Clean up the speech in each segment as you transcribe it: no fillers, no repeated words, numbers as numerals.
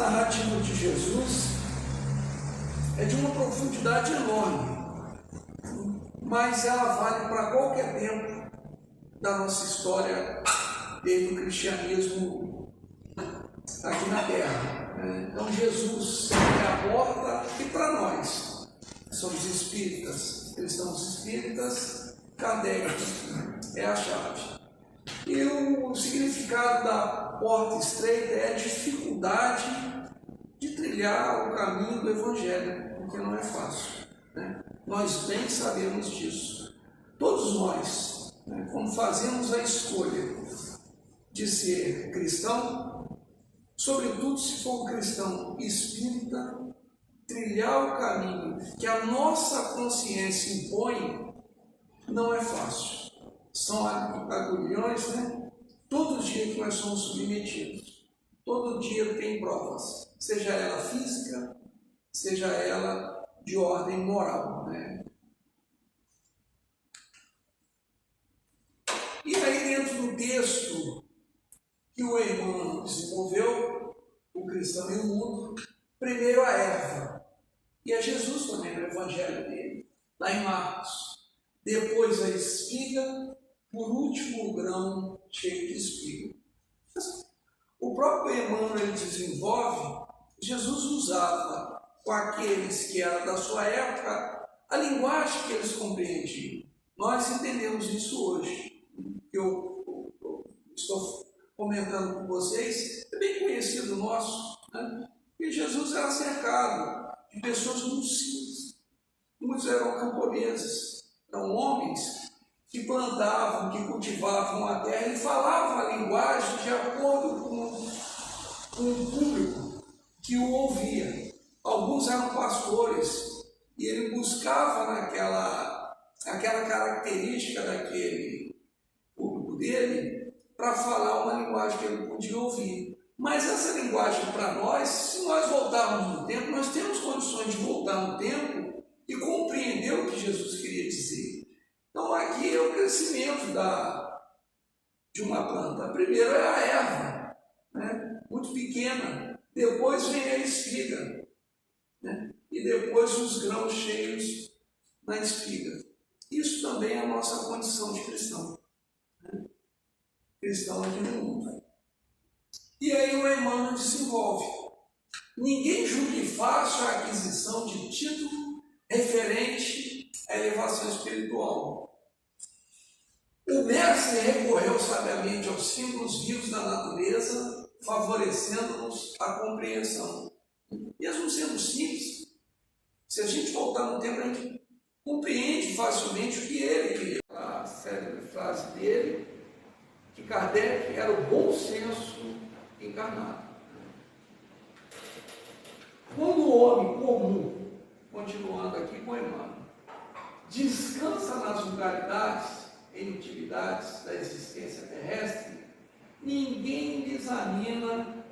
narrativa de Jesus é de uma profundidade enorme, mas ela vale para qualquer tempo da nossa história, desde o cristianismo aqui na Terra. Então Jesus é a porta, e para nós, que somos espíritas, cristãos espíritas, Kardec é a chave. E o significado da porta estreita é a dificuldade de trilhar o caminho do Evangelho, porque não é fácil, né? Nós bem sabemos disso. Todos nós, né, quando fazemos a escolha de ser cristão, sobretudo se for um cristão espírita, trilhar o caminho que a nossa consciência impõe não é fácil. São agulhões, né? Todo dia que nós somos submetidos, todo dia tem provas, seja ela física, seja ela de ordem moral, né? E aí, dentro do texto que o Emmanuel desenvolveu, o cristão e o mundo, primeiro a erva, e é Jesus também no evangelho dele, lá em Marcos, depois a espiga, por último o grão cheio de espiga. O próprio Emmanuel ele desenvolve, Jesus usava com aqueles que eram da sua época a linguagem que eles compreendiam. Nós entendemos isso hoje. Eu estou comentando com vocês, é bem conhecido nosso, né? Que Jesus era cercado de pessoas muito simples. Muitos eram camponeses, eram homens que plantavam, que cultivavam a terra e falavam a linguagem de acordo com o público que o ouvia. Alguns eram pastores e ele buscava aquela característica daquele público dele para falar uma linguagem que ele podia ouvir. Mas essa linguagem para nós, se nós voltarmos no tempo, nós temos condições de voltar no tempo e compreender o que Jesus queria dizer. Então aqui é o crescimento de uma planta. Primeiro é a erva, né? Muito pequena, depois vem a espiga, né? E depois os grãos cheios na espiga. Isso também é a nossa condição de cristão, né? Cristão aqui no mundo. E aí o Emmanuel desenvolve: ninguém julgue fácil a aquisição de título referente à elevação espiritual. O mestre recorreu sabiamente aos símbolos vivos da natureza, favorecendo-nos a compreensão. Mesmo sendo simples, se a gente voltar no tempo, a gente compreende facilmente o que ele queria. A célebre frase dele, que Kardec era o bom senso encarnado. Quando o homem comum, continuando aqui com Emmanuel, descansa nas vulgaridades e inutilidades da existência terrestre, ninguém examina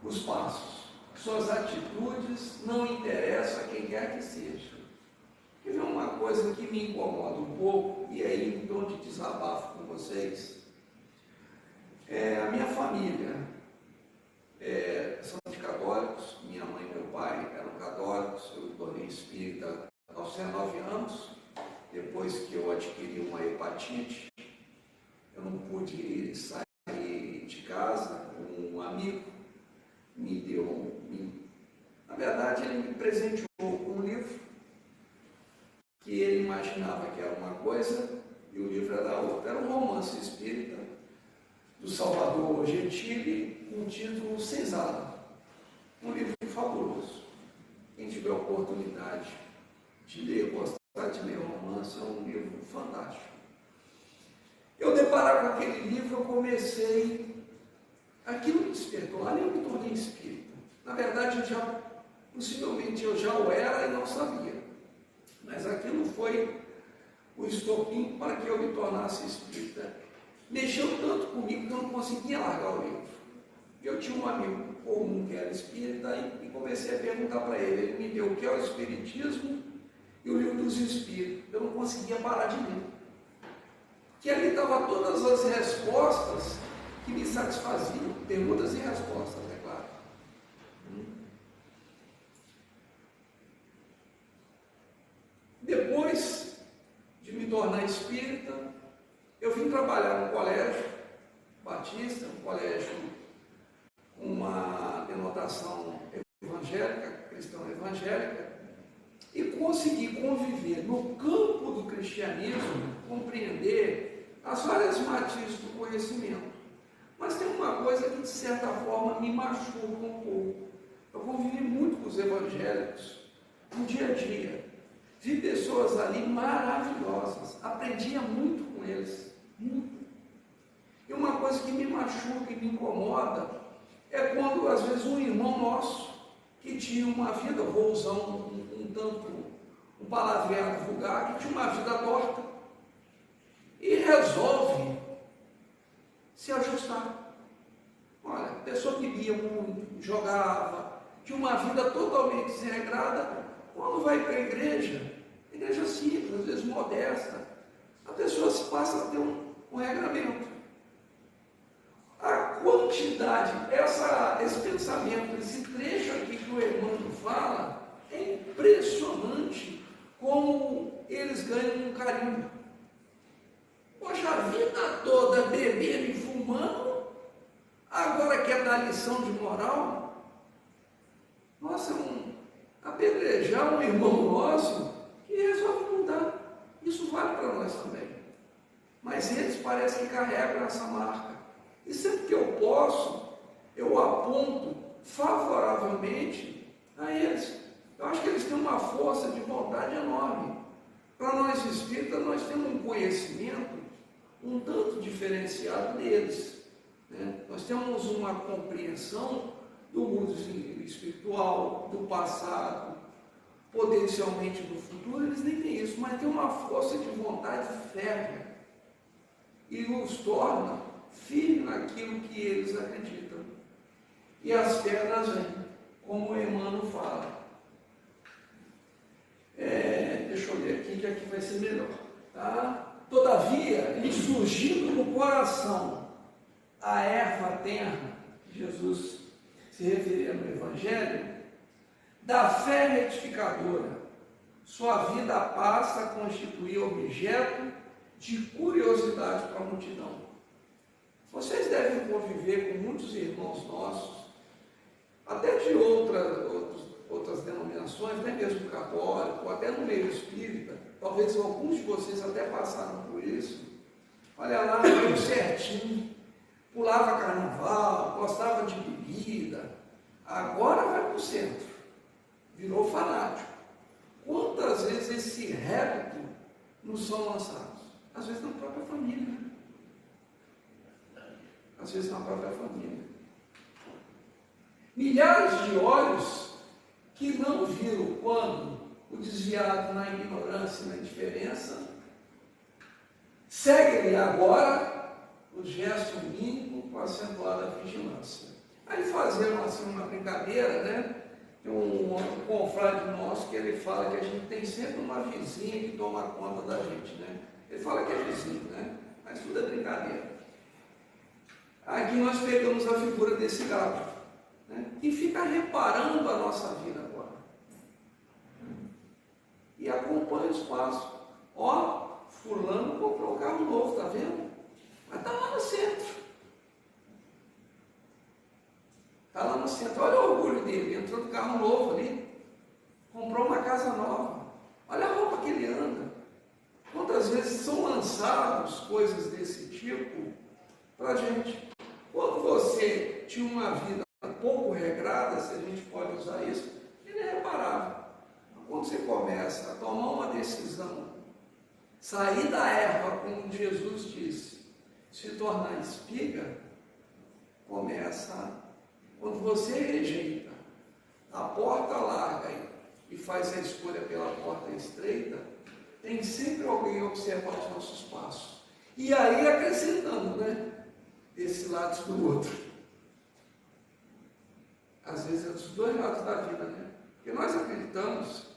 os passos. Suas atitudes não interessam a quem quer que seja. Quer ver uma coisa que me incomoda um pouco, e aí em tom de desabafo com vocês? A minha família são de católicos, minha mãe e meu pai eram católicos, eu me tornei espírita aos 19 anos, depois que eu adquiri uma hepatite, eu não pude sair de casa, um amigo me deu, na verdade ele me presenteou com um livro, que ele imaginava que era uma coisa, e o livro era outra, era um romance espírita, do Salvador Gentili, com o título Senzala, um livro fabuloso. Quem tiver oportunidade de ler, gostar de ler romance, é um livro fantástico. Eu deparar com aquele livro, eu comecei, aquilo me despertou, ali eu me tornei espírita. Na verdade, possivelmente eu já o era e não sabia, mas aquilo foi o estopim para que eu me tornasse espírita. Mexeu tanto comigo que eu não conseguia largar o livro. Eu tinha um amigo comum que era espírita e comecei a perguntar para ele. Ele me deu o que é o espiritismo e o livro dos espíritos. Eu não conseguia parar de ler. Que ali estavam todas as respostas que me satisfaziam. Perguntas e respostas, é claro. Depois de me tornar espírita, eu vim trabalhar no colégio batista, um colégio com uma denotação evangélica, cristã evangélica, e consegui conviver no campo do cristianismo, compreender as várias matizes do conhecimento. Mas tem uma coisa que, de certa forma, me machuca um pouco. Eu convivi muito com os evangélicos, no dia a dia. Vi pessoas ali maravilhosas, aprendia muito com eles, muito. E uma coisa que me machuca e me incomoda é quando, às vezes, um irmão nosso, que tinha uma vida, vou usar um palavreado vulgar, que tinha uma vida torta, e resolve se ajustar. Olha, a pessoa bebia muito, jogava, tinha uma vida totalmente desregrada. Quando vai para a igreja simples, às vezes modesta, a pessoa se passa a ter um regramento. A quantidade, esse pensamento, esse trecho aqui que o Emmanuel fala, é impressionante como eles ganham um carinho. Poxa, a vida toda bebendo e fumando, agora quer dar lição de moral? Nossa, apedrejar um irmão nosso que resolve mudar. Isso vale para nós também. Mas eles parecem que carregam essa marca. E sempre que eu posso, eu aponto favoravelmente a eles. Eu acho que eles têm uma força de vontade enorme. Para nós espíritas, nós temos um conhecimento um tanto diferenciado deles. Né? Nós temos uma compreensão do mundo espiritual, do passado, potencialmente do futuro. Eles nem têm isso, mas tem uma força de vontade férrea e nos torna firmes naquilo que eles acreditam. E as pedras vêm, como o Emmanuel fala. Deixa eu ler aqui, que aqui vai ser melhor. Tá? Todavia, lhe surgindo no coração a erva tenra, Jesus se referia no Evangelho, da fé retificadora, sua vida passa a constituir objeto de curiosidade para a multidão. Vocês devem conviver com muitos irmãos nossos, até de outras denominações, nem mesmo católico, ou até no meio espírita. Talvez alguns de vocês até passaram por isso. Olha lá, deu certinho, pulava carnaval, gostava de bebida, agora vai para o centro, virou fanático. Quantas vezes esse hábito nos são lançados? Às vezes na própria família, né? Às vezes na própria família. Milhares de olhos que não viram quando o desviado na ignorância e na indiferença segue-lhe agora o gesto mínimo com acentuada vigilância. Aí fazendo assim uma brincadeira, né? Tem um confrade nosso que ele fala que a gente tem sempre uma vizinha que toma conta da gente, né? Ele fala que é vizinho, né? Mas tudo é brincadeira. Aqui nós pegamos a figura desse gato, né? E fica reparando a nossa vida agora. E acompanha os passos. Ó, fulano comprou um carro novo, tá vendo? Mas está lá no centro. Está lá no centro. Olha o orgulho dele. Entrou no carro novo ali. Comprou uma casa nova. Olha a roupa que ele anda. Quantas vezes são lançados coisas desse tipo para a gente? Quando você tinha uma vida pouco regrada, se a gente pode usar isso, ele é reparável. Quando você começa a tomar uma decisão, sair da erva, como Jesus disse, se tornar espiga, quando você rejeita a porta larga e faz a escolha pela porta estreita, tem sempre alguém observando os nossos passos. E aí acrescentando, né? Esse lado do outro. Às vezes é dos dois lados da vida, né? Porque nós acreditamos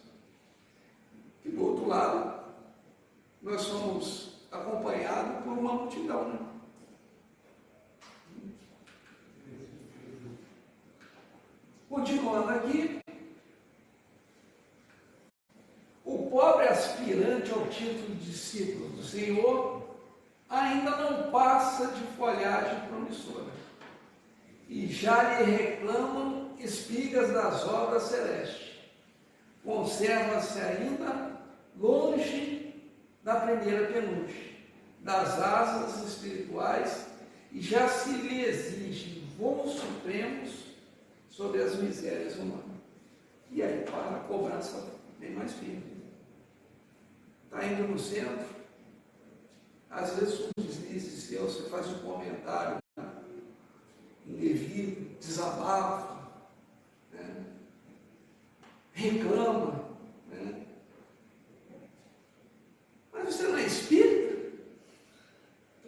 que do outro lado nós somos acompanhados por uma multidão, né? Continuando aqui, o pobre aspirante ao título de discípulo do Senhor ainda não passa de folhagem promissora, e já lhe reclamam espigas das obras celestes. Conserva-se ainda longe da primeira penúltima, das asas espirituais, e já se lhe exigem voos supremos sobre as misérias humanas. E aí para a cobrança bem mais firme. Está indo no centro, às vezes um deslize seu, você faz um comentário indevido, desabafa, né? Reclama, né? Mas você não é espírita?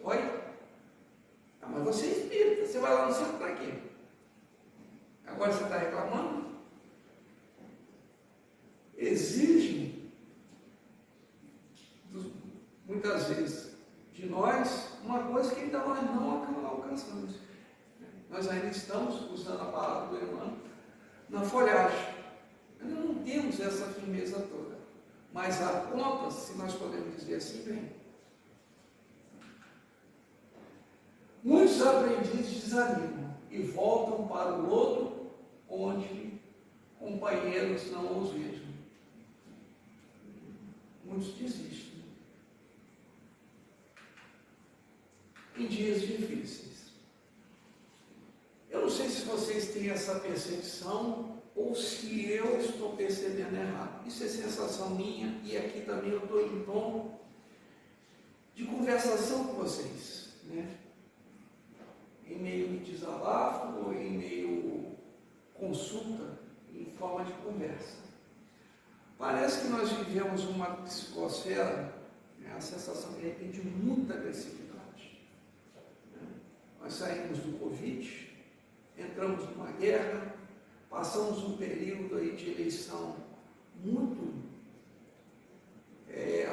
Oi? Ah, mas você é espírita, você vai lá no centro para quê? Agora você está reclamando? Exigem, muitas vezes, de nós, uma coisa que ainda nós não alcançamos. Nós ainda estamos, usando a palavra do irmão, na folhagem. Ainda não temos essa firmeza toda. Mas a conta, se nós podemos dizer assim, vem. Muitos aprendizes desanimam e voltam para o lodo onde companheiros não os vejam. Muitos desistem. Em dias difíceis. Eu não sei se vocês têm essa percepção ou se eu estou percebendo errado. Isso é sensação minha e aqui também eu estou em tom de conversação com vocês, né? Em meio de desabafo ou em meio consulta, em forma de conversa. Parece que nós vivemos uma psicosfera, né? A sensação de repente de muita agressividade. Né? Nós saímos do Covid, entramos numa guerra, passamos um período aí de eleição muito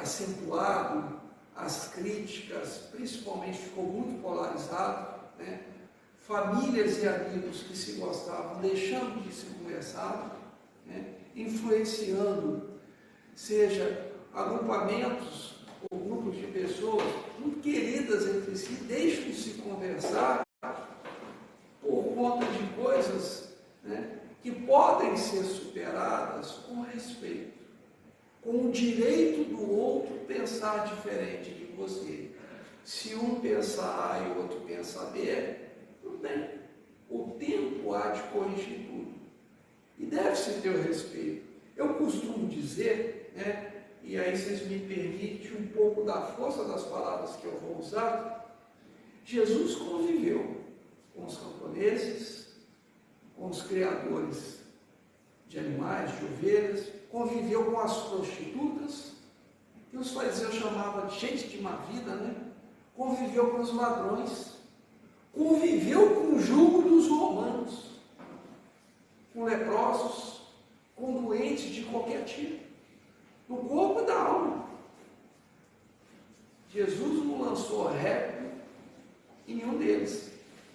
acentuado, as críticas, principalmente ficou muito polarizado, né? Famílias e amigos que se gostavam deixando de se conversar, né? Influenciando, seja agrupamentos ou grupos de pessoas muito queridas entre si, deixam de se conversar por conta de coisas, né, que podem ser superadas com respeito, com o direito do outro pensar diferente de você. Se um pensa A e o outro pensa B, tudo bem. O tempo há de corrigir tudo. E deve-se ter o respeito. Eu costumo dizer, né, e aí vocês me permitem um pouco da força das palavras que eu vou usar, Jesus conviveu com os camponeses, com os criadores de animais, de ovelhas, conviveu com as prostitutas, que os fariseus chamavam de gente de má vida, né? Conviveu com os ladrões, conviveu com o jugo dos romanos, com leprosos, com doentes de qualquer tipo, no corpo e da alma. Jesus não lançou réplica em nenhum deles.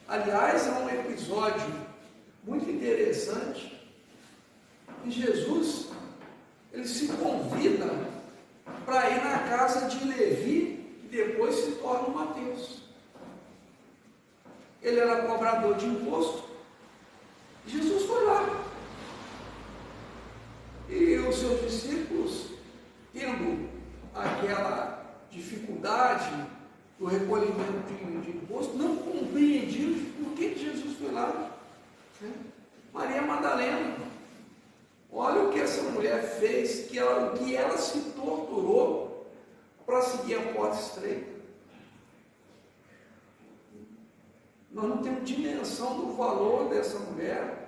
Aliás, há um episódio muito interessante que Jesus, ele se convida para ir na casa de Levi, que depois se torna Mateus. Ele era cobrador de imposto, Jesus foi lá. E os seus discípulos, tendo aquela dificuldade do recolhimento de imposto, não compreendiam por que Jesus foi lá. Maria Madalena, olha o que essa mulher fez, o que ela se torturou para seguir a porta estreita. Nós não temos dimensão do valor dessa mulher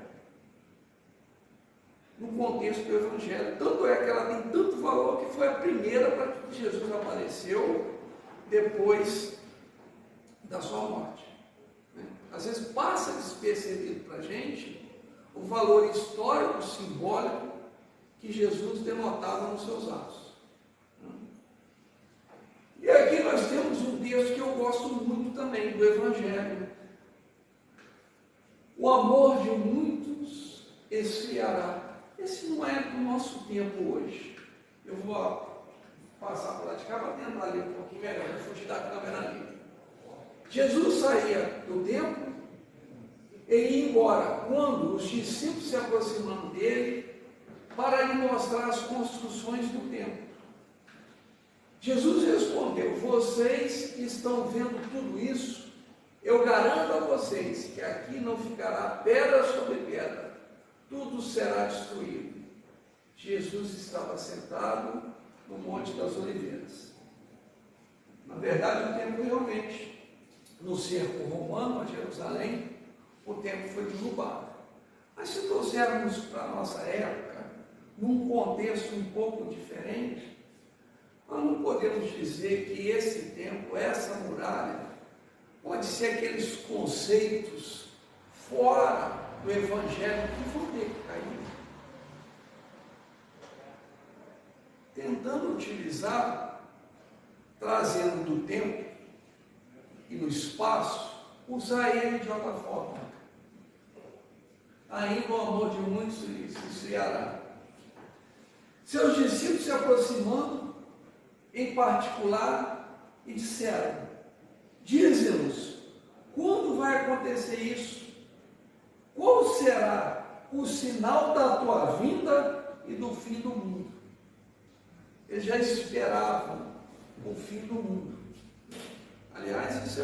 no contexto do Evangelho. Tanto é que ela tem tanto valor que foi a primeira para que Jesus apareceu depois da sua morte. Às vezes passa despercebido para a gente o valor histórico, simbólico que Jesus denotava nos seus atos. E aqui nós temos um texto que eu gosto muito também, do Evangelho. O amor de muitos esfriará. Esse não é do nosso tempo hoje. Eu vou passar por lá de cá para tentar ali um pouquinho melhor, para fugir da câmera ali. Jesus saía do templo e ia embora quando os discípulos se aproximaram dele para lhe mostrar as construções do templo. Jesus respondeu: vocês que estão vendo tudo isso, eu garanto a vocês que aqui não ficará pedra sobre pedra, tudo será destruído. Jesus estava sentado no Monte das Oliveiras. Na verdade, o templo realmente, no cerco romano a Jerusalém, o templo foi derrubado. Mas se trouxermos para a nossa época, num contexto um pouco diferente, nós não podemos dizer que esse templo, essa muralha, pode ser aqueles conceitos fora do Evangelho que vão ter que cair. Tentando utilizar, trazendo do tempo e no espaço, usar ele de outra forma. Ainda o amor de muitos se esfriará. Seus discípulos se aproximando, em particular, e disseram: dize-nos, quando vai acontecer isso? Qual será o sinal da tua vinda e do fim do mundo? Eles já esperavam o fim do mundo. Aliás, isso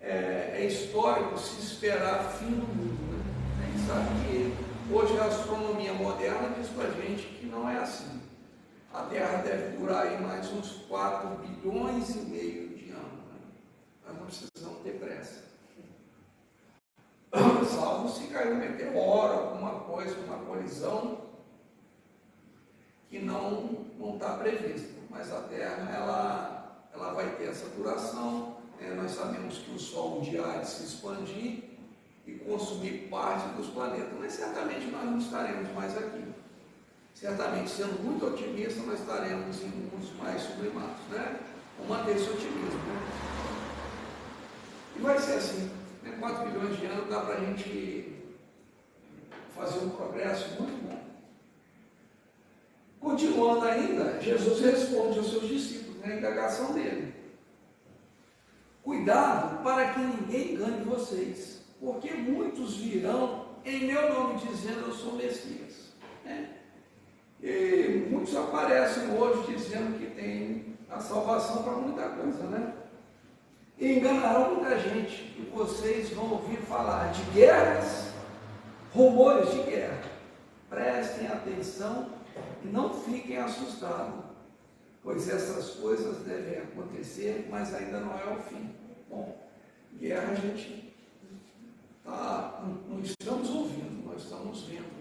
é histórico se esperar fim do mundo, né? A gente sabe que hoje a astronomia moderna diz para a gente que não é assim. A Terra deve durar aí mais uns 4 bilhões e meio de anos. Né? Nós não precisamos ter pressa. Salvo se cair um meteoro, alguma coisa, uma colisão que não está prevista. Mas a Terra, ela vai ter essa duração. Nós sabemos que o Sol um dia há de se expandir e consumir parte dos planetas. Mas certamente nós não estaremos mais aqui. Certamente, sendo muito otimista, nós estaremos em mundos mais sublimados, né? Vamos manter esse otimismo, né? E vai ser assim, né? 4 bilhões de anos dá para a gente fazer um progresso muito bom. Continuando ainda, Jesus responde aos seus discípulos, na indagação dele: cuidado para que ninguém engane vocês, porque muitos virão em meu nome dizendo: eu sou o Messias, né? E muitos aparecem hoje dizendo que tem a salvação para muita coisa, né? E enganarão muita gente, e vocês vão ouvir falar de guerras, rumores de guerra. Prestem atenção e não fiquem assustados, pois essas coisas devem acontecer, mas ainda não é o fim. Bom, guerra a gente não estamos ouvindo, nós estamos vendo.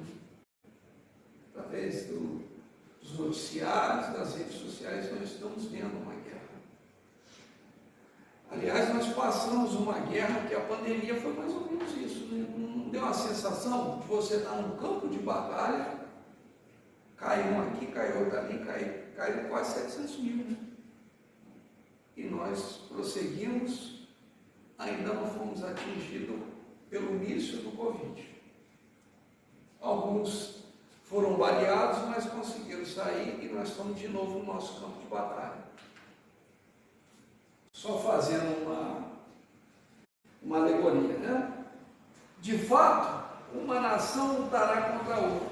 Através dos noticiários, das redes sociais, nós estamos vendo uma guerra. Aliás, nós passamos uma guerra que a pandemia foi mais ou menos isso. Não deu a sensação de você estar num campo de batalha, cai um aqui, cai outro ali, caiu quase 700 mil. Né? E nós prosseguimos, ainda não fomos atingidos pelo início do Covid. Alguns foram baleados, mas conseguiram sair e nós estamos de novo no nosso campo de batalha. Só fazendo uma alegoria, né? De fato, uma nação lutará contra outra,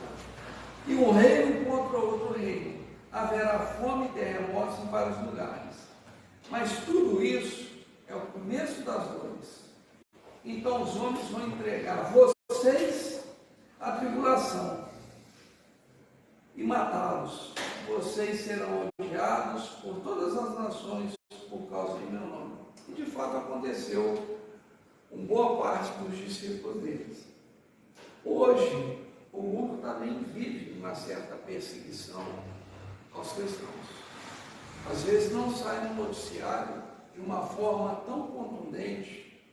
e um reino contra outro reino. Haverá fome e terremotos em vários lugares. Mas tudo isso é o começo das dores. Então os homens vão entregar vocês à tribulação e matá-los. Vocês serão odiados por todas as nações por causa de meu nome. E de fato aconteceu com boa parte dos discípulos deles. Hoje, o mundo também vive uma certa perseguição aos cristãos. Às vezes não sai no noticiário de uma forma tão contundente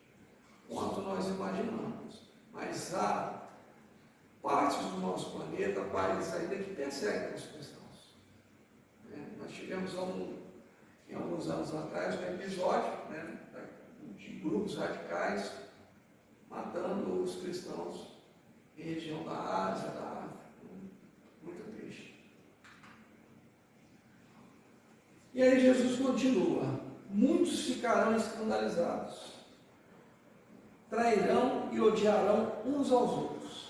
quanto nós imaginamos. Mas há partes do nosso planeta, países ainda que perseguem os cristãos. Nós tivemos em alguns anos atrás um episódio, né, de grupos radicais matando os cristãos em região da Ásia, da África. Muito triste. E aí Jesus continua: muitos ficarão escandalizados, trairão e odiarão uns aos outros.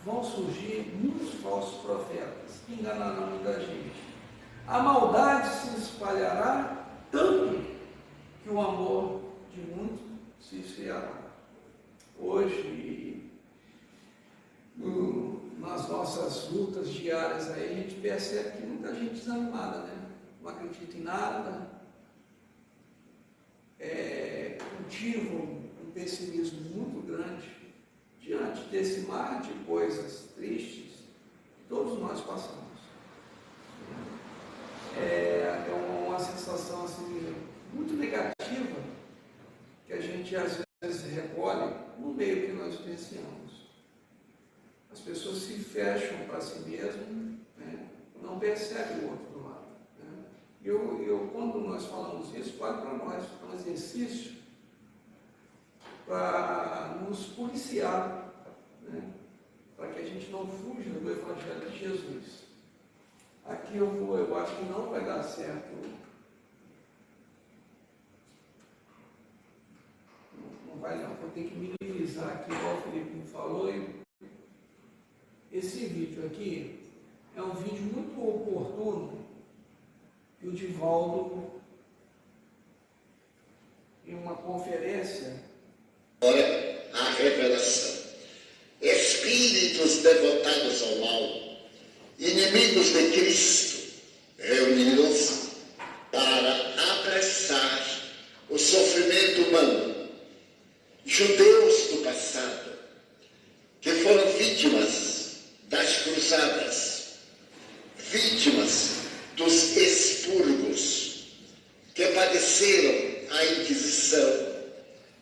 Vão surgir muitos falsos profetas, que enganarão muita gente. A maldade se espalhará tanto que o amor de muitos se esfriará. Hoje, nas nossas lutas diárias aí, a gente percebe que muita gente desanimada, né? Não acredita em nada, cultiva um pessimismo muito grande diante desse mar de coisas tristes que todos nós passamos. É uma sensação assim, muito negativa que a gente às vezes recolhe no meio que nós vivenciamos. As pessoas se fecham para si mesmas, né? Não percebem o outro do lado. Né? Eu, quando nós falamos isso, vale para nós, é um exercício para nos policiar, né? Para que a gente não fuja do Evangelho de Jesus. Aqui eu acho que não vai dar certo. Não vai não, eu tenho que minimizar aqui, igual o Felipe me falou. Esse vídeo aqui é um vídeo muito oportuno que o Divaldo, em uma conferência... Olha a revelação. Espíritos devotados ao mal, inimigos de Cristo, reuniram-se para apressar o sofrimento humano. Judeus do passado, que foram vítimas das cruzadas, vítimas dos expurgos, que padeceram a Inquisição,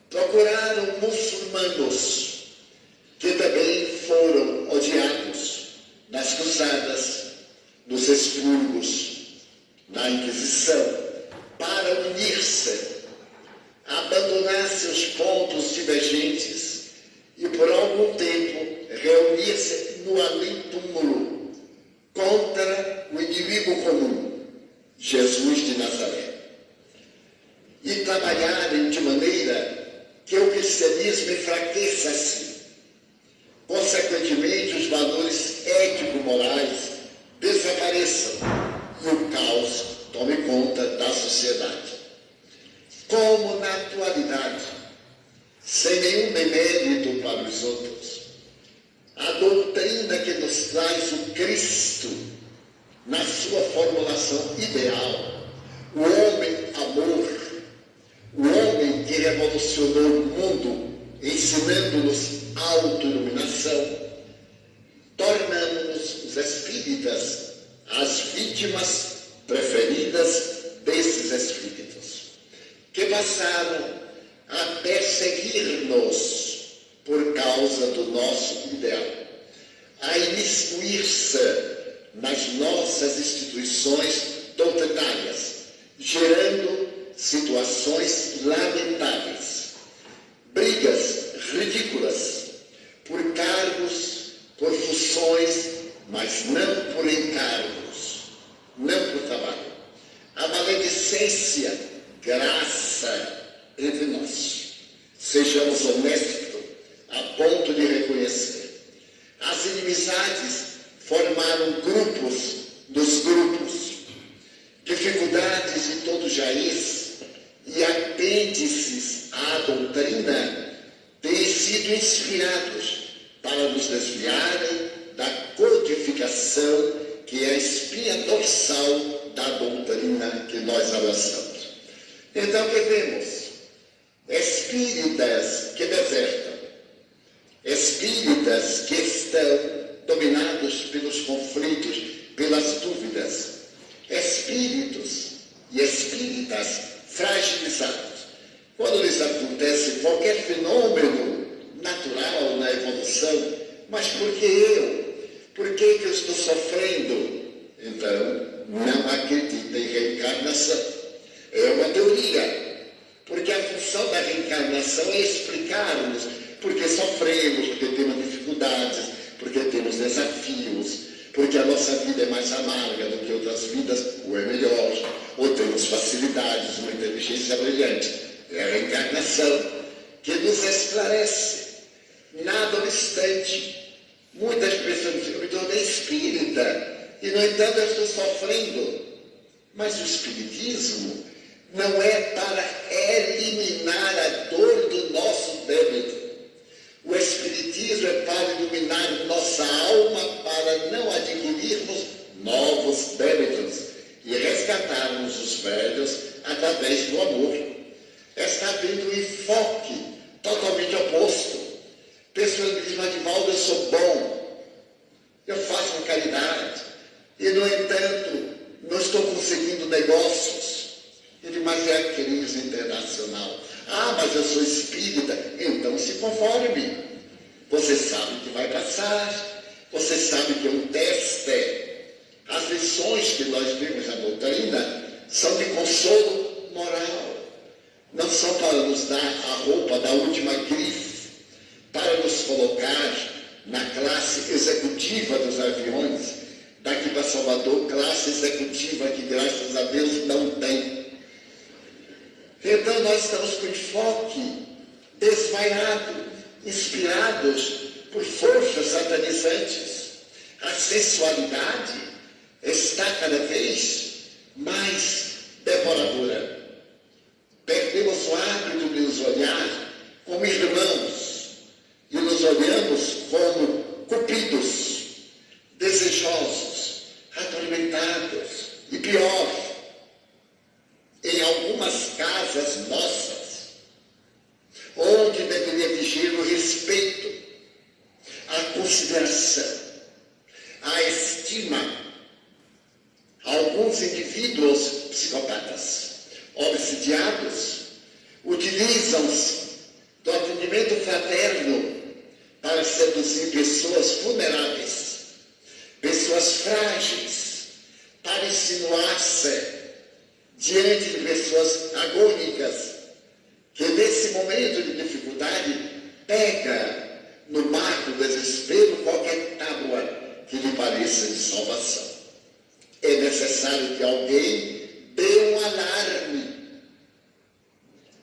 procuraram muçulmanos, que também foram odiados nas cruzadas, nos expurgos, na Inquisição, para unir-se, abandonar seus pontos divergentes e por algum tempo reunir-se no além-túmulo contra o inimigo comum, Jesus de Nazaré, e trabalharem de maneira que o cristianismo enfraqueça-se. Consequentemente, os valores ético-morais desapareçam e o caos tome conta da sociedade. Como na atualidade, sem nenhum demérito para os outros, a doutrina que nos traz o Cristo, na sua formulação ideal, o homem-amor, o homem que revolucionou o mundo, ensinando-nos autoiluminação, tornamos os espíritas as vítimas preferidas desses espíritos, que passaram a perseguir-nos por causa do nosso ideal, a imiscuir-se nas nossas instituições doutrinárias, gerando situações lamentáveis, brigas ridículas por cargos, por funções, mas não por encargos, não por trabalho. A maledicência graça entre nós. Sejamos honestos a ponto de reconhecer. As inimizades formaram grupos dos grupos, dificuldades de todo jaiz e apêndices à doutrina têm sido inspirados para nos desviarem da codificação que é a espinha dorsal da doutrina que nós abraçamos. Então, o que vemos? Espíritas que desertam, espíritas que estão dominados pelos conflitos, pelas dúvidas, espíritos e espíritas fragilizados. Quando lhes acontece qualquer fenômeno natural na evolução, mas por que eu? Por que eu estou sofrendo? Então, não acredita em reencarnação. É uma teoria, porque a função da reencarnação é explicar-nos porque sofremos, porque temos dificuldades, porque temos desafios, porque a nossa vida é mais amarga do que outras vidas, ou é melhor, ou temos facilidades, uma inteligência brilhante. É a reencarnação que nos esclarece. Nada obstante, muitas pessoas dizem, eu me tornei espírita, e no entanto eu estou sofrendo. Mas o espiritismo não é para eliminar a dor do nosso débito. O espiritismo é para iluminar nossa alma, para não adquirirmos novos débitos e resgatarmos os velhos através do amor. Está havendo um enfoque totalmente oposto. Pessoas me dizem, Divaldo, eu sou bom, eu faço caridade, e no entanto não estou conseguindo negócios. Ele, mas é a crise internacional. Ah, mas eu sou espírita. Então se conforme. Você sabe que vai passar. Você sabe que é um teste. As lições que nós vimos na doutrina são de consolo moral. Não são para nos dar a roupa da última grife, para nos colocar na classe executiva dos aviões, daqui para Salvador, classe executiva que graças a Deus não tem. Então nós estamos com enfoque desvaiado, inspirados por forças satanizantes. A sensualidade está cada vez mais devoradora. Perdemos o hábito de nos olhar como irmãos e nos olhamos como cupidos, desejosos, atormentados e pior, em algumas casas nossas, onde deveria vigir o respeito, a consideração, a estima. Alguns indivíduos psicopatas, obsidiados, utilizam-se do atendimento fraterno para seduzir pessoas vulneráveis, pessoas frágeis, para insinuar-se diante de pessoas agônicas, que nesse momento de dificuldade pega no mar do desespero qualquer tábua que lhe pareça de salvação. É necessário que alguém dê um alarme.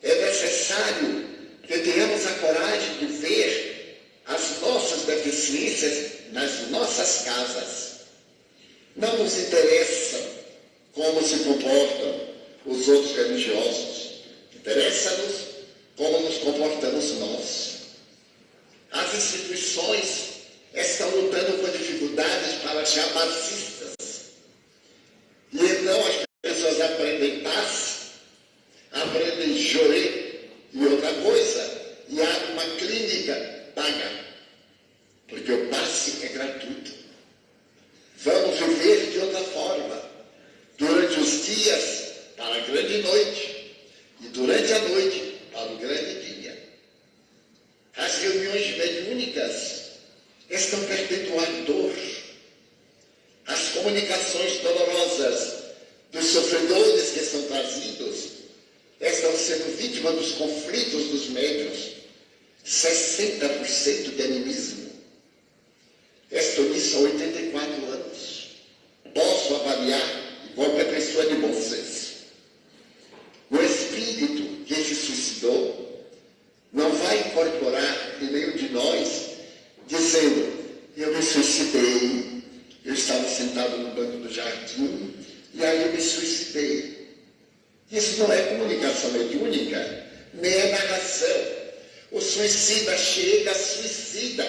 É necessário que tenhamos a coragem de ver as nossas deficiências nas nossas casas. Não nos interessa como se comportam os outros religiosos. Interessa-nos como nos comportamos nós. As instituições estão lutando com dificuldades para chamar marxistas. E então as pessoas aprendem paz, aprendem jorê e outra coisa, e abrem uma clínica paga, porque o passe é gratuito. Vamos viver de outra forma, durante os dias para a grande noite, e durante a noite para o grande dia. As reuniões mediúnicas estão perdendo o ardor. As comunicações dolorosas dos sofredores que são trazidos estão sendo vítimas dos conflitos dos médiuns. 60% de animismo. Estou nisso há 84 anos. Posso avaliar qualquer pessoa de bom senso. O espírito que se suicidou não vai incorporar em meio de nós dizendo, eu me suicidei, eu estava sentado no banco do jardim e aí eu me suicidei. Isso não é comunicação mediúnica, nem é narração. O suicida chega, suicida,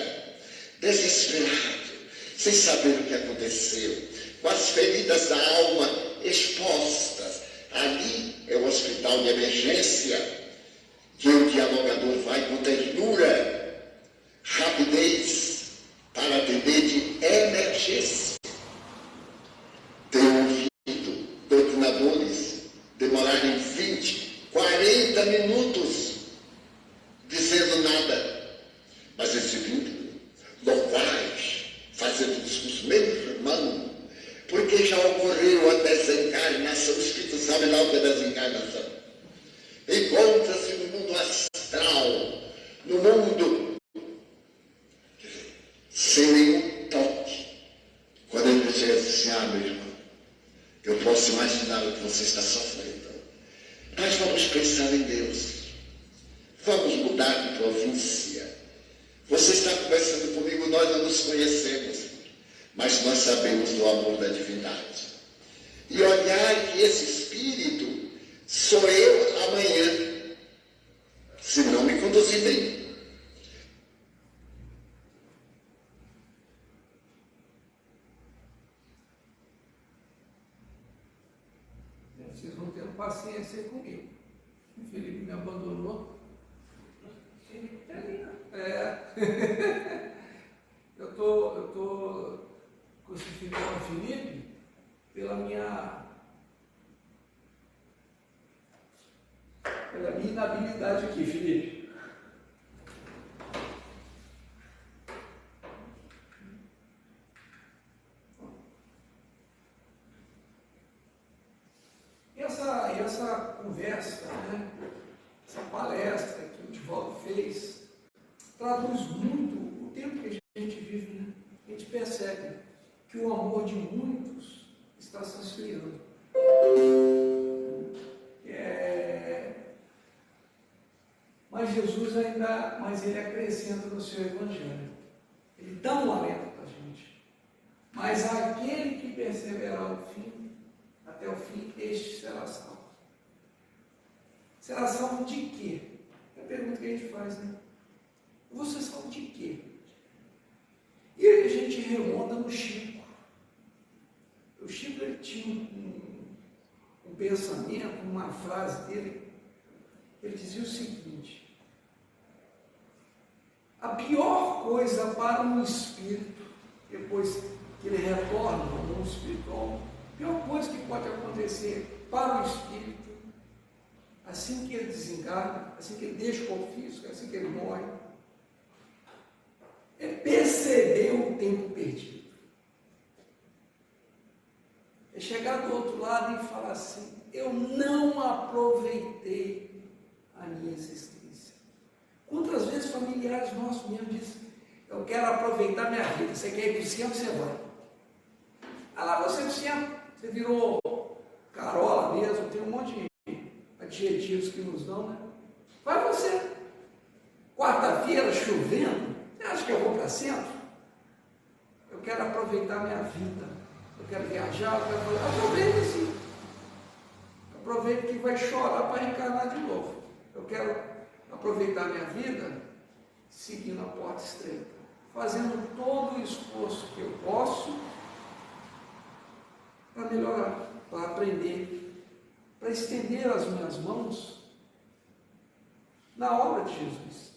desesperado, sem saber o que aconteceu, com as feridas da alma expostas. Ali é o hospital de emergência, que o dialogador vai com ternura, rapidez, para atender de emergência. Tenho ouvido doutrinadores demorarem 20, 40 minutos dizendo nada, mas esse vídeo louvais, fazendo discurso, meu irmão, porque já ocorreu a desencarnação. O Espírito sabe lá o que é desencarnação. Encontra-se no mundo astral, no mundo sem nenhum toque. Quando ele dissesse assim, meu irmão, eu posso imaginar o que você está sofrendo, mas vamos pensar em Deus. Vamos mudar de província. Você está conversando comigo, nós não nos conhecemos, mas nós sabemos do amor da divindade. E olhar que esse Espírito sou eu amanhã, se não me conduzir bem. Vocês vão ter paciência comigo. O Felipe me abandonou. Eu tô crucificando o Felipe pela minha inabilidade aqui, Felipe. E essa conversa, né, essa palestra que o Divaldo fez, traduz muito o tempo que a gente vive, né? A gente percebe que o amor de muitos está se esfriando. Mas Jesus ele acrescenta no seu Evangelho. Ele dá um alento para a gente. Mas aquele que perseverar até o fim, este será salvo. Será salvo de quê? É a pergunta que a gente faz, né? Você salvo de quê? E aí a gente remonta no Chico. O Chico ele tinha um pensamento, uma frase dele, ele dizia o seguinte: a pior coisa para um espírito, depois que ele retorna ao mundo espiritual, a pior coisa que pode acontecer para o espírito, assim que ele desencarna, assim que ele deixa o corpo físico, assim que ele morre, é perceber o tempo perdido. É chegar do outro lado e falar assim: eu não aproveitei a minha existência. Quantas vezes familiares nossos mesmo dizem: eu quero aproveitar minha vida. Você quer ir para o centro, você vai. Ah, lá você no centro, você virou carola mesmo, tem um monte de adjetivos que nos dão, né? Vai você. Quarta-feira, chovendo, você acha que eu vou para centro? Eu quero aproveitar minha vida. Eu quero viajar, eu quero fazer. Aproveite sim. Aproveite que vai chorar para reencarnar de novo. Eu quero aproveitar minha vida seguindo a porta estreita, fazendo todo o esforço que eu posso para melhorar, para aprender, para estender as minhas mãos na obra de Jesus.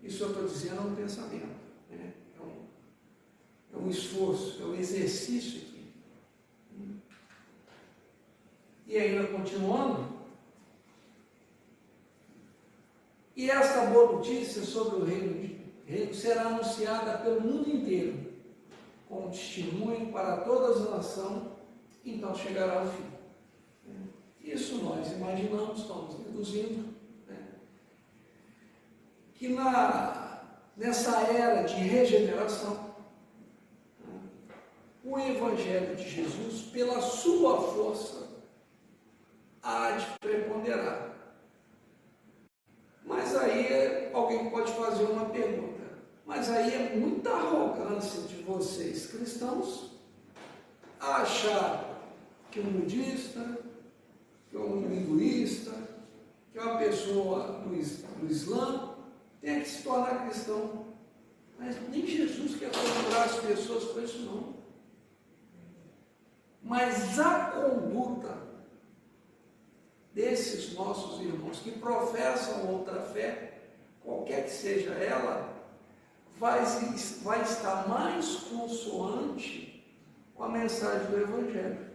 Isso eu estou dizendo é um pensamento, né? É um esforço, é um exercício aqui. E ainda continuando, e esta boa notícia sobre o reino será anunciada pelo mundo inteiro, como testemunho para todas as nações, então chegará ao fim. Isso nós imaginamos, estamos deduzindo, né, que nessa era de regeneração, o Evangelho de Jesus, pela sua força, há de preponderar. Mas aí alguém pode fazer uma pergunta: mas aí é muita arrogância de vocês cristãos achar que um budista, que um hinduísta, que uma pessoa do Islã tem que se tornar cristão. Mas nem Jesus quer torturar as pessoas com isso não. Mas a conduta desses nossos irmãos que professam outra fé, qualquer que seja ela, vai estar mais consoante com a mensagem do Evangelho.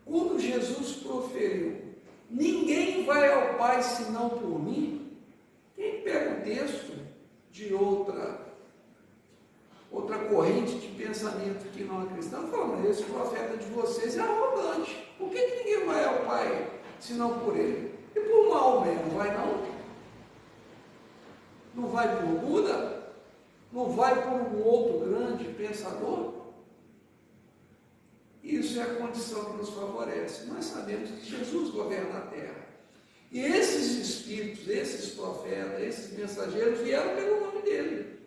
Quando Jesus proferiu: ninguém vai ao Pai senão por mim, quem pega o texto de outra corrente de pensamento que não é cristã, fala: mas esse profeta de vocês é arrogante. Por que ninguém vai ao Pai senão por ele? E por Maomé, não vai não? Não vai por Buda? não vai por um outro grande pensador? Isso é a condição que nos favorece. Nós sabemos que Jesus governa a terra. E esses espíritos, esses profetas, esses mensageiros vieram pelo nome dele.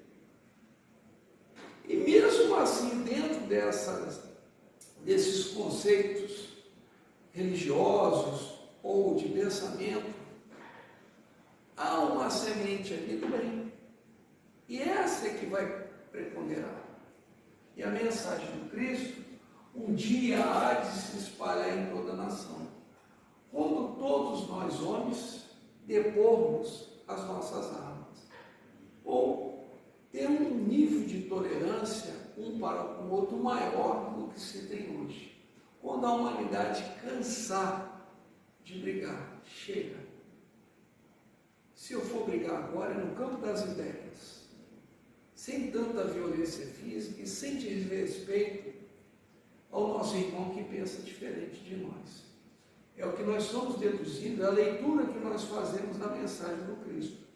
E mesmo assim, dentro desses conceitos religiosos ou de pensamento, há uma semente ali do bem. E essa é que vai preponderar. E a mensagem do Cristo, um dia há de se espalhar em toda a nação. Quando todos nós, homens, depormos as nossas armas. Ou ter um nível de tolerância um para o outro maior do que se tem hoje. Quando a humanidade cansar de brigar, chega. Se eu for brigar agora, é no campo das ideias, sem tanta violência física e sem desrespeito ao nosso irmão que pensa diferente de nós. É o que nós estamos deduzindo, é a leitura que nós fazemos da mensagem do Cristo.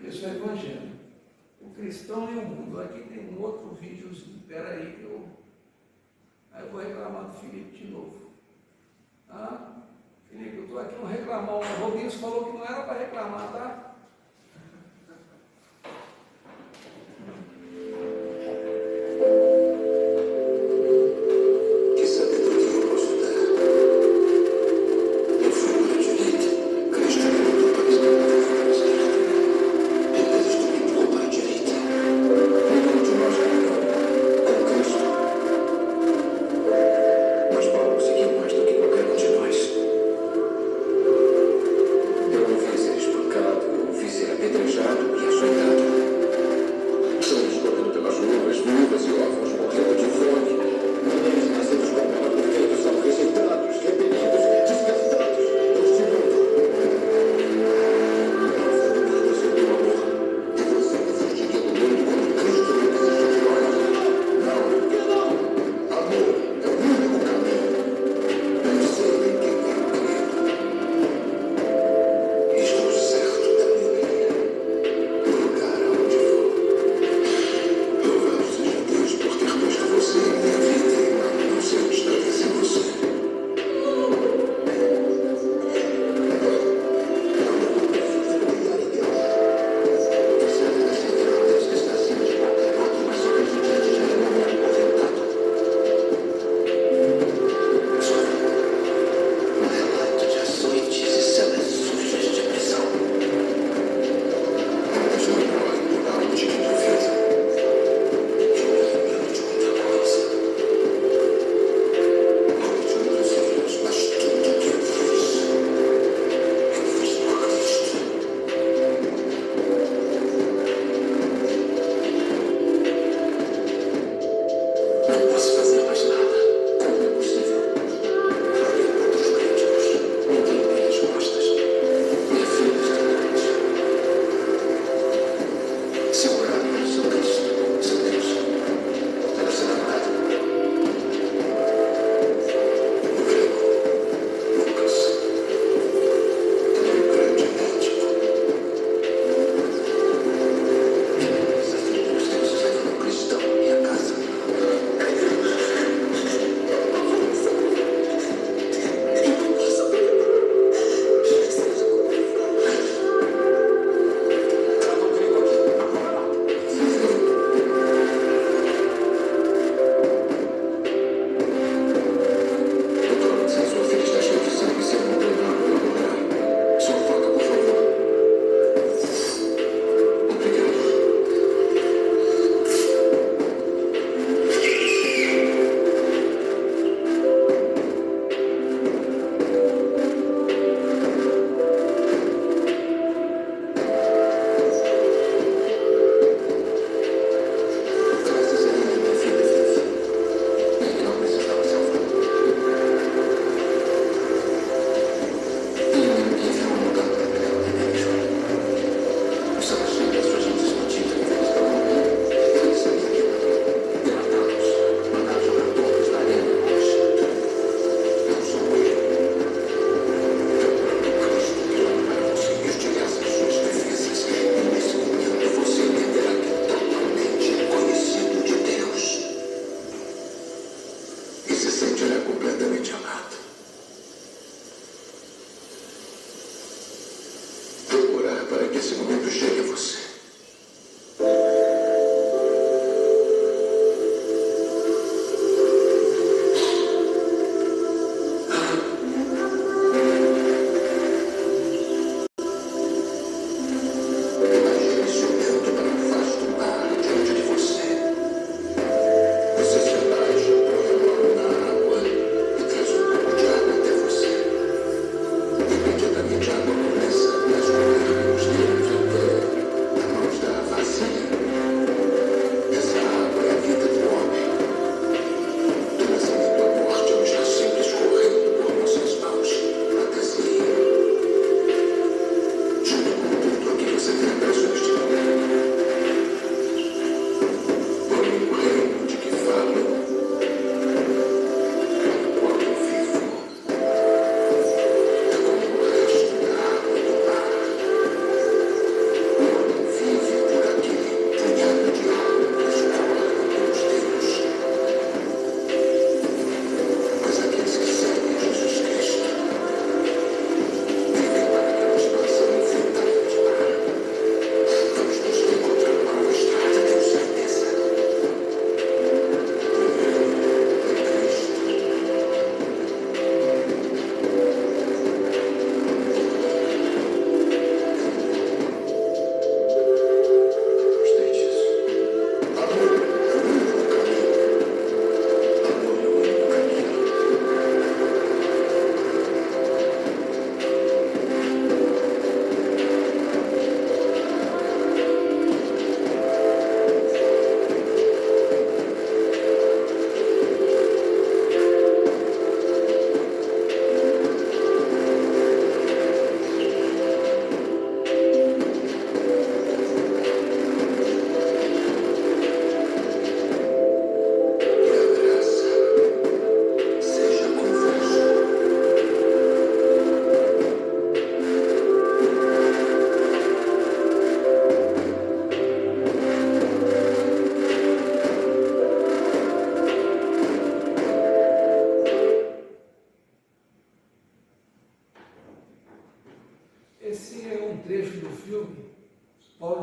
Esse é o Evangelho. O cristão e o mundo. Aqui tem um outro videozinho. Espera aí que eu... Aí eu vou reclamar do Felipe de novo. Ah, Felipe, eu estou aqui não reclamar. O Robinhos falou que não era para reclamar, tá? Eu ouvi ser espancado,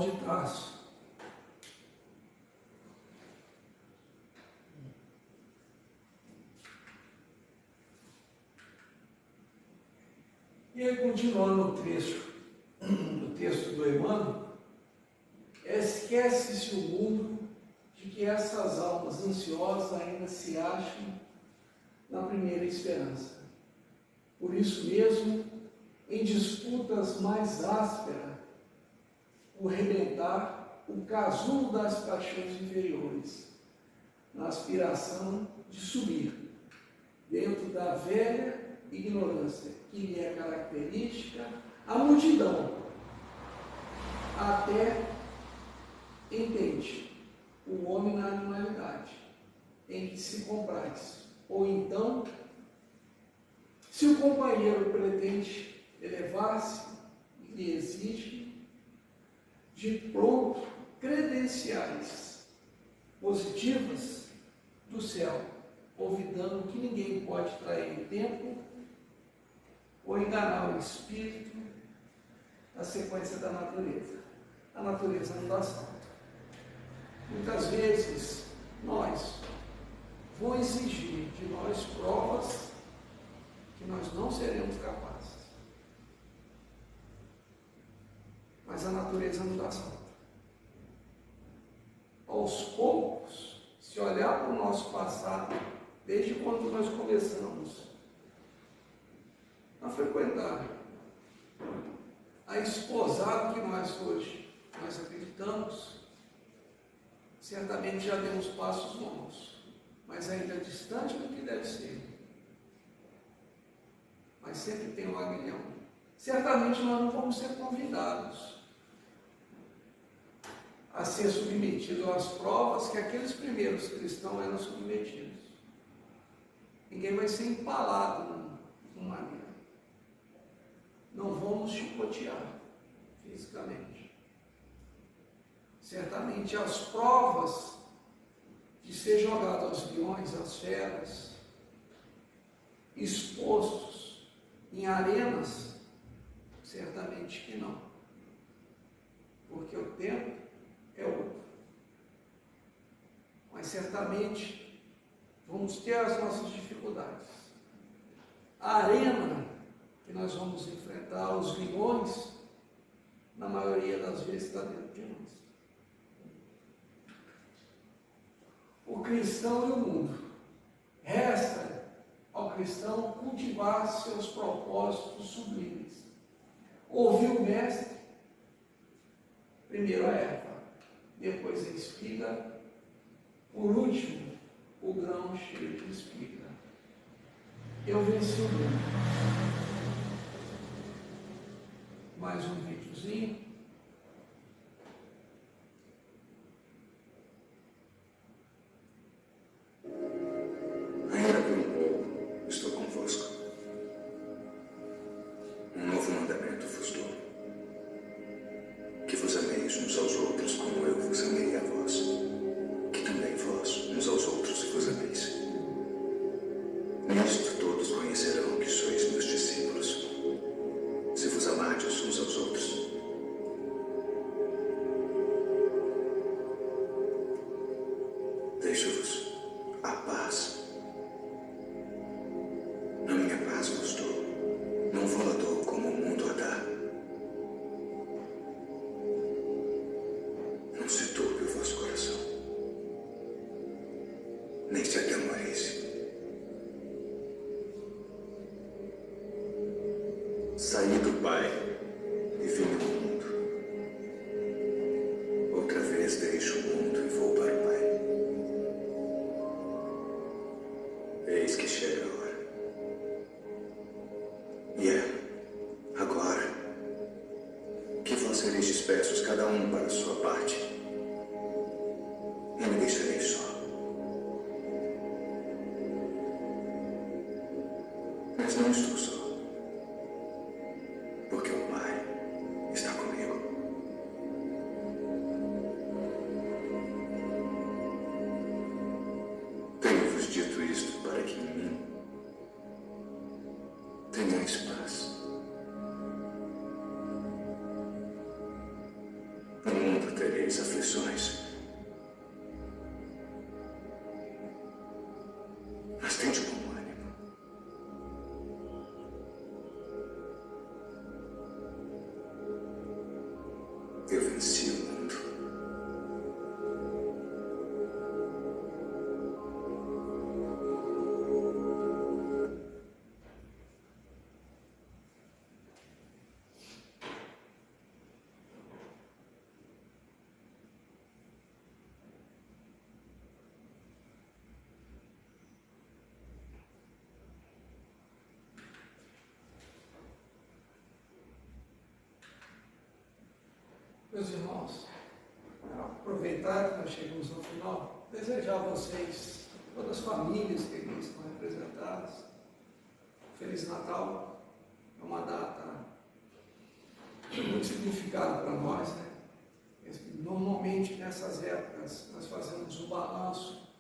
de Tarso. E aí, continuando o trecho do texto do Emmanuel, esquece-se o mundo de que essas almas ansiosas ainda se acham na primeira esperança. Por isso mesmo, em disputas mais ásperas, por rebentar o casulo das paixões inferiores, na aspiração de subir dentro da velha ignorância que lhe é característica, a multidão até entende o homem na animalidade em que se compraz, ou então, se o companheiro pretende elevar-se, lhe exige de pronto credenciais positivas do céu, olvidando que ninguém pode trair o tempo ou enganar o espírito na sequência da natureza. A natureza não dá salto. Muitas vezes nós vão exigir de nós provas que nós não seremos capazes. Mas a natureza não dá salto. Aos poucos, se olhar para o nosso passado, desde quando nós começamos a frequentar a esposada que nós acreditamos, certamente já demos passos bons, mas ainda distante do que deve ser. Mas sempre tem um aguilhão. Certamente nós não vamos ser convidados a ser submetidos às provas que aqueles primeiros cristãos eram submetidos. Ninguém vai ser empalado numa linha. Não vamos chicotear fisicamente. Certamente as provas de ser jogado aos leões, às feras, expostos em arenas, certamente que não. Porque o tempo é outro. Mas certamente vamos ter as nossas dificuldades. A arena que nós vamos enfrentar, os leões, na maioria das vezes está dentro de nós. O cristão e o mundo. Resta ao cristão cultivar seus propósitos sublimes. Ouvir o mestre, primeiro a erva, depois a espiga, por último, o grão cheio de espiga. Eu venci o mundo. Mais um videozinho. Ainda por um pouco estou convosco. Um novo mandamento vos dou: que vos ameis uns aos outros como eu vos amei a vós, que também vós uns aos outros vos ameis. Nisto todos conhecerão que sois meus discípulos, se vos amardes uns aos outros. Deixo-vos a paz. A minha paz vos dou, não vou-la dou como o mundo a dá. Não se turbe o vosso coração, nem se atemorize. Saí do Pai e vim ao mundo. Outra vez deixo o mundo e vou para o Pai. Eis que chega a hora. E agora, que vós sereis dispersos, cada um para a sua parte, e me deixarei só. Mas não estou só, porque o Pai está comigo. Tenho-vos dito isto para que em mim tenhais paz. No mundo tereis aflições. Mas tende bom ânimo. Eu venci o mundo. Meus irmãos, aproveitar que nós chegamos ao final, desejar a vocês, todas as famílias que aqui estão representadas, Feliz Natal. É uma data de muito significado para nós, né? Normalmente nessas épocas nós fazemos um balanço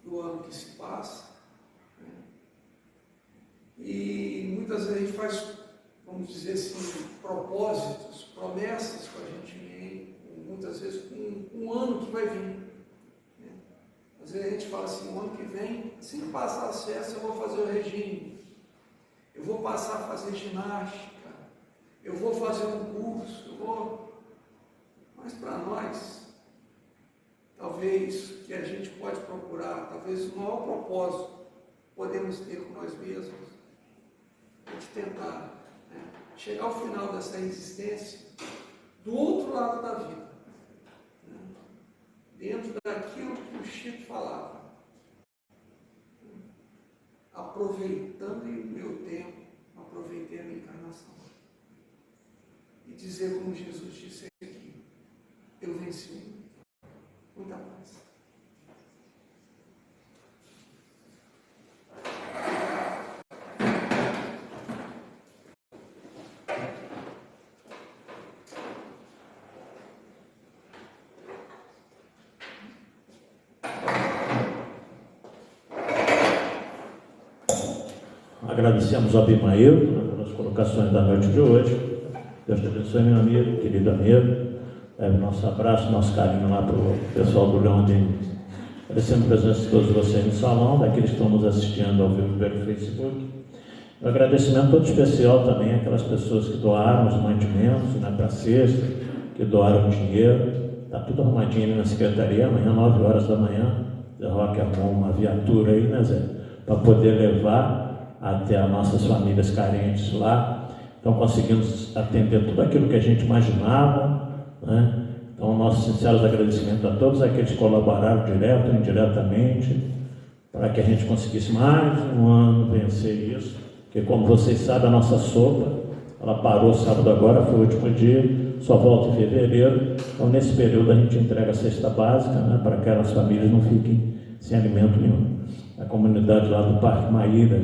do ano que se passa, né? E muitas vezes a gente faz, vamos dizer assim, propósitos, promessas com a gente, muitas vezes com um ano que vai vir, né? Às vezes a gente fala assim, o ano que vem, assim que passar as festas, eu vou fazer o regime, eu vou passar a fazer ginástica, eu vou fazer um curso, Mas para nós, talvez que a gente pode procurar, talvez o maior propósito que podemos ter com nós mesmos, é de tentar chegar ao final dessa existência do outro lado da vida, né? Dentro daquilo que o Chico falava, aproveitando o meu tempo, aproveitei a minha encarnação, e dizer como Jesus disse aqui, eu venci o mundo. Muita paz. Agradecemos ao Abimael pelas colocações da noite de hoje. Deus te abençoe, meu amigo, querido amigo. Leve nosso abraço, nosso carinho lá para o pessoal do Leão de. Agradecendo a presença de todos vocês no salão, daqueles que estão nos assistindo ao vivo pelo Facebook. Um agradecimento todo especial também àquelas pessoas que doaram os mantimentos, né, para a cesta, que doaram dinheiro. Está tudo arrumadinho ali na secretaria, amanhã, 9 horas da manhã. Zé Roque arrumou uma viatura aí, né, Zé? Para poder levar até as nossas famílias carentes lá. Então conseguimos atender tudo aquilo que a gente imaginava, né? Então nossos sinceros agradecimentos a todos aqueles que colaboraram direto ou indiretamente para que a gente conseguisse mais um ano vencer isso, porque como vocês sabem, a nossa sopa, ela parou sábado agora, foi o último dia, só volta em fevereiro. Então nesse período a gente entrega a cesta básica, né, para que as famílias não fiquem sem alimento nenhum. A comunidade lá do Parque Maíra,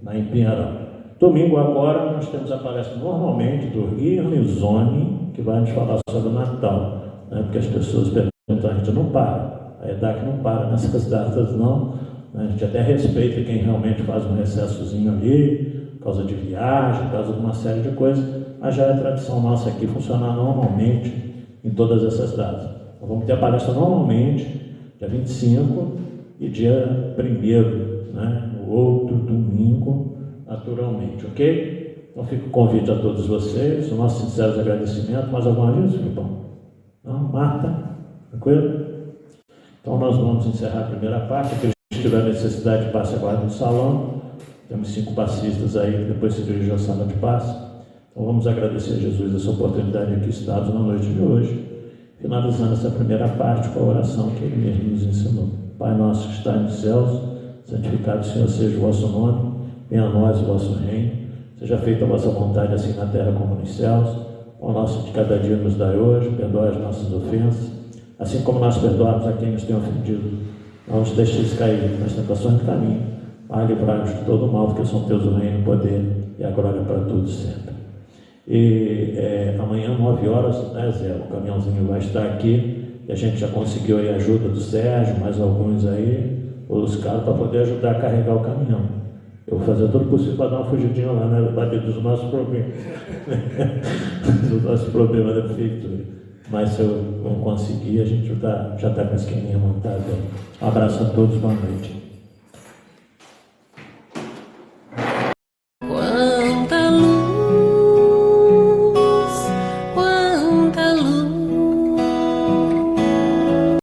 lá em Pinheirão. Domingo agora nós temos a palestra normalmente do Irmizone, que vai nos falar sobre o Natal, né? Porque as pessoas perguntam, a gente não para, a EDAC não para nessas datas não, né? A gente até respeita quem realmente faz um recessozinho ali, por causa de viagem, por causa de uma série de coisas, mas já é tradição nossa aqui funcionar normalmente em todas essas datas. Então, vamos ter a palestra normalmente, dia 25 e dia 1º, né? No outro domingo, naturalmente, ok? Então fica o convite a todos vocês, o nosso sincero agradecimento. Mais alguma vez, Filipão? Não? Marta? Tranquilo? Então nós vamos encerrar a primeira parte. Aqueles que tiverem necessidade, passe agora no salão. Temos 5 passistas aí, que depois se dirigem à sala de passe. Então vamos agradecer a Jesus essa oportunidade aqui estados na noite de hoje, finalizando essa primeira parte com a oração que Ele mesmo nos ensinou. Pai nosso que está nos céus, santificado Senhor seja o vosso nome, venha a nós o vosso reino, seja feita a vossa vontade assim na terra como nos céus. O nosso de cada dia nos dai hoje, perdoa as nossas ofensas, assim como nós perdoamos a quem nos tem ofendido. Não nos deixeis cair nas tentações do caminho, mas livrai-nos de todo o mal, porque são teus o reino, o poder e a glória para todos sempre. E amanhã, 9 horas, né, Zé, o caminhãozinho vai estar aqui, e a gente já conseguiu aí a ajuda do Sérgio, mais alguns aí, os caras, para poder ajudar a carregar o caminhão. Eu vou fazer tudo possível para dar uma fugidinha lá, né, bater dos nossos problemas, dos nossos problemas da prefeitura. mas se eu não conseguir, a gente já está com a esqueminha montada. Um abraço a todos, boa noite.